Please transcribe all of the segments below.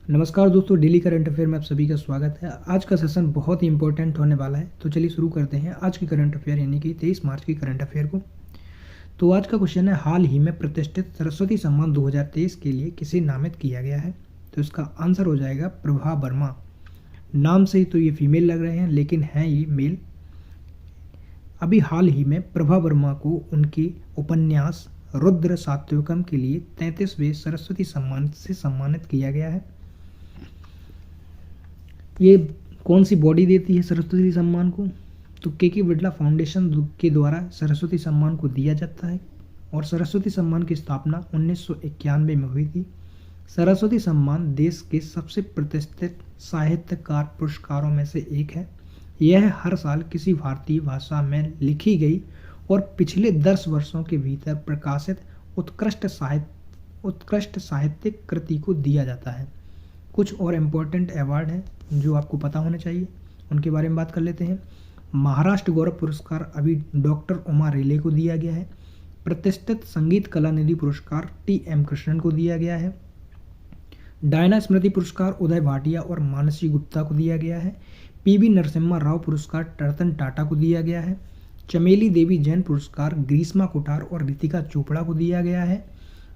नमस्कार दोस्तों, daily current affair में आप सभी का स्वागत है। आज का सेशन बहुत ही इंपॉर्टेंट होने वाला है, तो चलिए शुरू करते हैं आज की करंट अफेयर यानी कि 23 मार्च की करंट अफेयर को। तो आज का क्वेश्चन है, हाल ही में प्रतिष्ठित सरस्वती सम्मान 2023 के लिए किसे नामित किया गया है? तो इसका आंसर हो जाएगा प्रभा वर्मा। नाम से ही तो ये फीमेल लग रहे हैं, लेकिन हैं ये मेल। अभी हाल ही में प्रभा वर्मा को उनकी उपन्यास रुद्र सात्विकम के लिए 33वें सरस्वती सम्मान से सम्मानित किया गया है। ये कौन सी बॉडी देती है सरस्वती सम्मान को? तो के बिरला फाउंडेशन के द्वारा सरस्वती सम्मान को दिया जाता है और सरस्वती सम्मान की स्थापना 1991 में हुई थी। सरस्वती सम्मान देश के सबसे प्रतिष्ठित साहित्यकार पुरस्कारों में से एक है। यह हर साल किसी भारतीय भाषा में लिखी गई और पिछले 10 वर्षों के भीतर प्रकाशित उत्कृष्ट साहित्यिक कृति को दिया जाता है। कुछ और इम्पोर्टेंट अवार्ड हैं जो आपको पता होने चाहिए, उनके बारे में बात कर लेते हैं। महाराष्ट्र गौरव पुरस्कार अभी डॉक्टर उमा रेले को दिया गया है। प्रतिष्ठित संगीत कला निधि पुरस्कार टी.एम. कृष्णन को दिया गया है। डायना स्मृति पुरस्कार उदय भाटिया और मानसी गुप्ता को दिया गया है। पी.वी. नरसिम्हा राव पुरस्कार रतन टाटा को दिया गया है। चमेली देवी जैन पुरस्कार ग्रीष्मा कुठार और रितिका चोपड़ा को दिया गया है।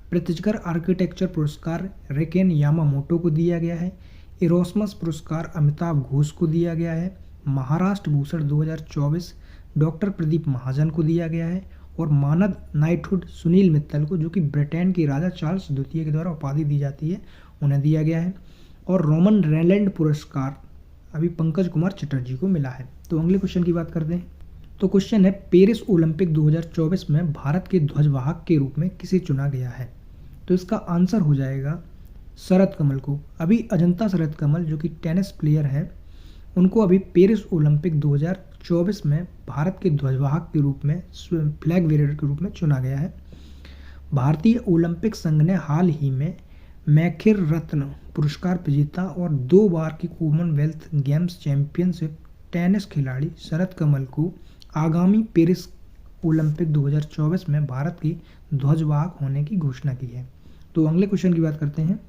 प्रित्जकर आर्किटेक्चर पुरस्कार रेकेन यामामोटो को दिया गया है। इरोसमस पुरस्कार अमिताभ घोष को दिया गया है। महाराष्ट्र भूषण 2024 डॉक्टर प्रदीप महाजन को दिया गया है और मानद नाइटहुड सुनील मित्तल को, जो कि ब्रिटेन के राजा चार्ल्स द्वितीय के द्वारा उपाधि दी जाती है, उन्हें दिया गया है। और रोमन रेलैंड पुरस्कार अभी पंकज कुमार चटर्जी को मिला है। तो अगले क्वेश्चन की बात करते हैं। तो क्वेश्चन है, पेरिस ओलंपिक 2024 में भारत के ध्वजवाहक के रूप में किसे चुना गया है? तो इसका आंसर हो जाएगा शरद कमल को। अभी अजंता शरद कमल, जो कि टेनिस प्लेयर हैं, उनको अभी पेरिस ओलंपिक 2024 में भारत के ध्वजवाहक के रूप में, फ्लैग बेरर के रूप में चुना गया है। भारतीय ओलंपिक संघ ने हाल ही में मैखेर रत्न पुरस्कार विजेता और 2 बार की कॉमनवेल्थ गेम्स चैंपियनशिप टेनिस खिलाड़ी शरद कमल को आगामी पेरिस ओलंपिक 2024 में भारत की ध्वजवाहक होने की घोषणा की है। तो अगले क्वेश्चन की बात करते हैं।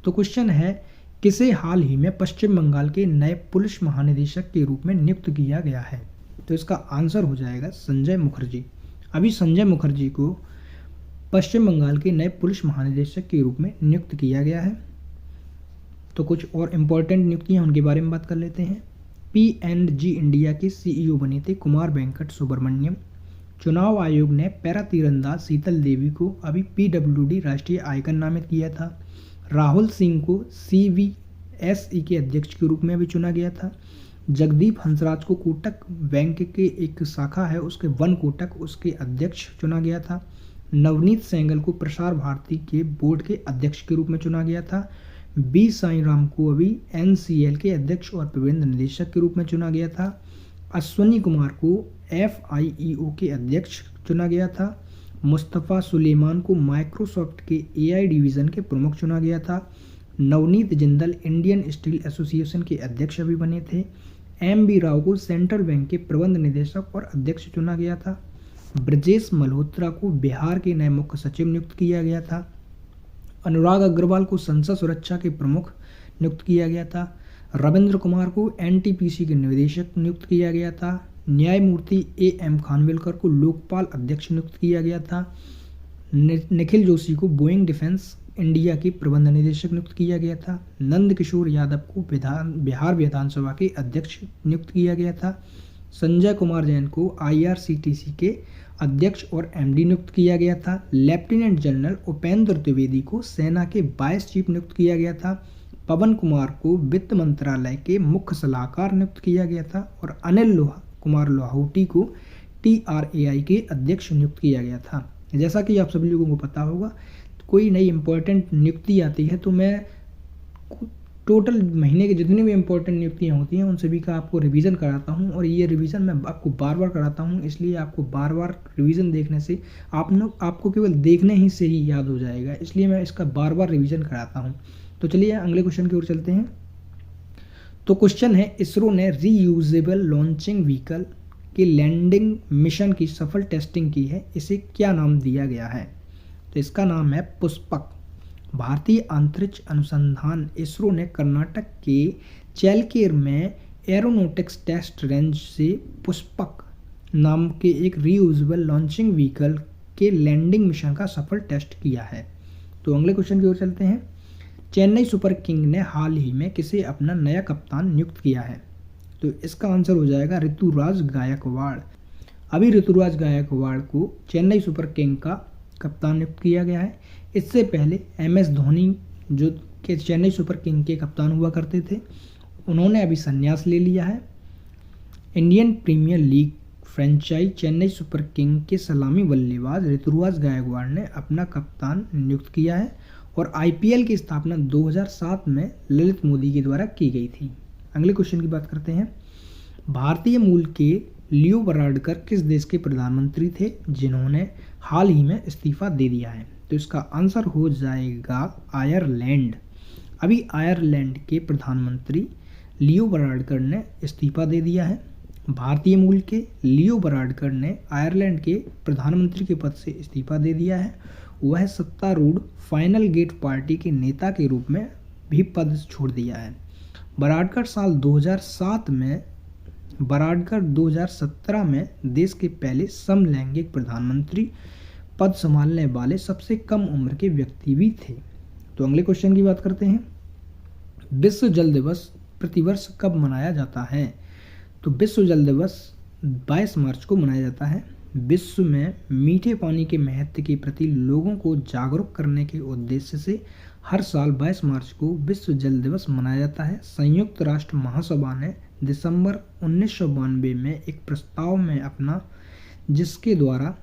तो क्वेश्चन है, किसे हाल ही में पश्चिम बंगाल के नए पुलिस महानिदेशक के रूप में नियुक्त किया गया है? तो इसका आंसर हो जाएगा संजय मुखर्जी। अभी संजय मुखर्जी को पश्चिम बंगाल के नए पुलिस महानिदेशक के रूप में नियुक्त किया गया है। तो कुछ और इम्पोर्टेंट नियुक्तियां, उनके बारे में बात कर लेते हैं। P&G इंडिया के CEO बने थे कुमार वेंकट सुब्रमण्यम। चुनाव आयोग ने पैरा तीरंदाज शीतल देवी को अभी PWD राष्ट्रीय आइकन नामित किया था। राहुल सिंह को CVSE के अध्यक्ष के रूप में भी चुना गया था। जगदीप हंसराज को कोटक बैंक के एक शाखा है उसके वन कोटक, उसके अध्यक्ष चुना गया था। नवनीत सहगल को प्रसार भारती के बोर्ड के अध्यक्ष के रूप में चुना गया था। बी साईं राम को अभी NCL के अध्यक्ष और प्रबंध निदेशक के रूप में चुना गया था। अश्वनी कुमार को FIEO के अध्यक्ष चुना गया था। मुस्तफ़ा सुलेमान को माइक्रोसॉफ्ट के AI डिवीज़न के प्रमुख चुना गया था। Navneet Jindal Indian steel association के अध्यक्ष अभी बने थे। MB राव को सेंट्रल बैंक के प्रबंध निदेशक और अध्यक्ष चुना गया था। ब्रजेश मल्होत्रा को बिहार के नए मुख्य सचिव नियुक्त किया गया था। अनुराग अग्रवाल को संसद सुरक्षा के प्रमुख नियुक्त किया गया था। रविंद्र कुमार को NTPC के निदेशक नियुक्त किया गया था। न्यायमूर्ति AM खानविलकर को लोकपाल अध्यक्ष नियुक्त किया गया था। निखिल जोशी को बोइंग डिफेंस इंडिया के प्रबंध निदेशक नियुक्त किया गया था। नंद किशोर यादव को बिहार विधानसभा के अध्यक्ष नियुक्त किया गया था। संजय कुमार जैन को IRCTC के अध्यक्ष और MD नियुक्त किया गया था। लेफ्टिनेंट जनरल उपेंद्र द्विवेदी को सेना के वाइस चीफ नियुक्त किया गया था। पवन कुमार को वित्त मंत्रालय के मुख्य सलाहकार नियुक्त किया गया था और अनिल कुमार लाहौटी को TRAI के अध्यक्ष नियुक्त किया गया था। जैसा कि आप सभी लोगों को पता होगा, कोई नई इम्पोर्टेंट नियुक्ति आती है तो मैं टोटल महीने के जितनी भी इम्पोर्टेंट नियुक्तियां होती हैं उन सभी का आपको रिवीजन कराता हूं, और ये रिवीजन मैं आपको बार बार कराता हूं, इसलिए आपको बार बार रिवीजन देखने से आपको केवल देखने ही से ही याद हो जाएगा, इसलिए मैं इसका बार बार रिवीजन कराता हूं। तो चलिए अगले क्वेश्चन की ओर चलते हैं। तो क्वेश्चन है, इसरो ने रीयूजेबल लॉन्चिंग व्हीकल के लैंडिंग मिशन की सफल टेस्टिंग की है, इसे क्या नाम दिया गया है? तो इसका नाम है पुष्पक। भारतीय अंतरिक्ष अनुसंधान इसरो ने कर्नाटक के चैलकेर में एरोनॉटिक्स टेस्ट रेंज से पुष्पक नाम के एक रीयूजेबल लॉन्चिंग व्हीकल के लैंडिंग मिशन का सफल टेस्ट किया है। तो अगले क्वेश्चन की ओर चलते हैं। चेन्नई सुपर किंग ने हाल ही में किसे अपना नया कप्तान नियुक्त किया है? तो इसका आंसर हो जाएगा ऋतुराज गायकवाड़। अभी ऋतुराज गायकवाड़ को चेन्नई सुपर किंग का कप्तान नियुक्त किया गया है। इससे पहले MS धोनी जो कि चेन्नई सुपर किंग के कप्तान हुआ करते थे, उन्होंने अभी संन्यास ले लिया है। Indian Premier League franchise Chennai Super King के सलामी बल्लेबाज ऋतुराज गायकवाड़ ने अपना कप्तान नियुक्त किया है और IPL की स्थापना 2007 में ललित मोदी के द्वारा की गई थी। अगले क्वेश्चन की बात करते हैं। भारतीय मूल के लियो वराडकर किस देश के प्रधानमंत्री थे जिन्होंने हाल ही में इस्तीफा दे दिया है? तो इसका आंसर हो जाएगा आयरलैंड। अभी आयरलैंड के प्रधानमंत्री लियो वराडकर ने इस्तीफा दे दिया है। भारतीय मूल के लियो वराडकर ने आयरलैंड के प्रधानमंत्री के पद से इस्तीफा दे दिया है। वह सत्तारूढ़ फाइनल गेट पार्टी के नेता के रूप में भी पद छोड़ दिया है। वराडकर 2017 में देश के पहले समलैंगिक प्रधानमंत्री पद संभालने वाले सबसे कम उम्र के व्यक्ति भी थे। तो अगले क्वेश्चन की बात करते हैं। विश्व जल दिवस प्रतिवर्ष कब मनाया जाता है? तो विश्व जल दिवस 22 मार्च को मनाया जाता है। विश्व में मीठे पानी के महत्व के प्रति लोगों को जागरूक करने के उद्देश्य से हर साल 22 मार्च को विश्व जल दिवस मनाया जाता है। संयुक्त राष्ट्र महासभा ने दिसंबर 1992 में एक प्रस्ताव में अपना जिसके द्वारा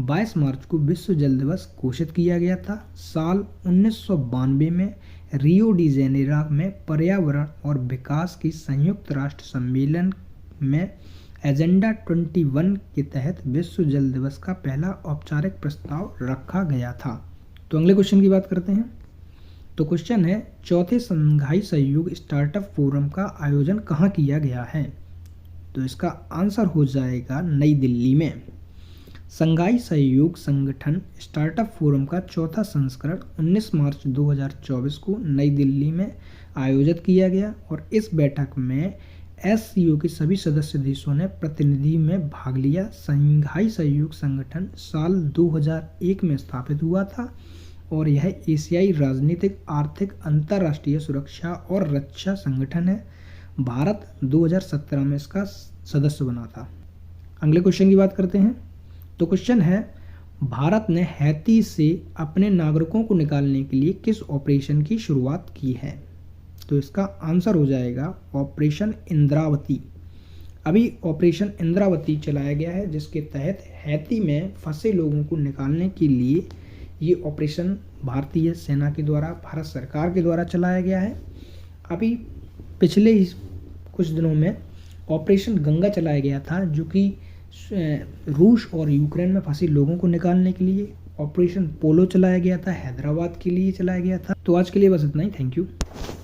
22 मार्च को विश्व जल दिवस घोषित किया गया था। साल 1992 में रियो डी जेनेरो में पर्यावरण और विकास की संयुक्त राष्ट्र सम्मेलन में एजेंडा 21 के तहत विश्व जल दिवस का पहला औपचारिक प्रस्ताव रखा गया था। तो अगले क्वेश्चन की बात करते हैं। तो क्वेश्चन है, चौथे संघाई सहयोग स्टार्टअप फोरम का आयोजन कहाँ किया गया है? तो इसका आंसर हो जाएगा नई दिल्ली में। संघाई सहयोग संगठन स्टार्टअप फोरम का चौथा संस्करण 19 मार्च 2024 को नई दिल्ली में आयोजित किया गया और इस बैठक में SCO के सभी सदस्य देशों ने प्रतिनिधि में भाग लिया। संघाई सहयोग संगठन साल 2001 में स्थापित हुआ था और यह एशियाई राजनीतिक, आर्थिक, अंतर्राष्ट्रीय सुरक्षा और रक्षा संगठन है। भारत 2017 में इसका सदस्य बना था। अगले क्वेश्चन की बात करते हैं। तो क्वेश्चन है, भारत ने हैती से अपने नागरिकों को निकालने के लिए किस ऑपरेशन की शुरुआत की है? तो इसका आंसर हो जाएगा ऑपरेशन इंद्रावती। अभी ऑपरेशन इंद्रावती चलाया गया है जिसके तहत हैती में फंसे लोगों को निकालने के लिए ये ऑपरेशन भारतीय सेना के द्वारा, भारत सरकार के द्वारा चलाया गया है। अभी पिछले कुछ दिनों में ऑपरेशन गंगा चलाया गया था जो कि रूस और यूक्रेन में फंसे लोगों को निकालने के लिए। ऑपरेशन पोलो चलाया गया था, हैदराबाद के लिए चलाया गया था। तो आज के लिए बस इतना ही। Thank you.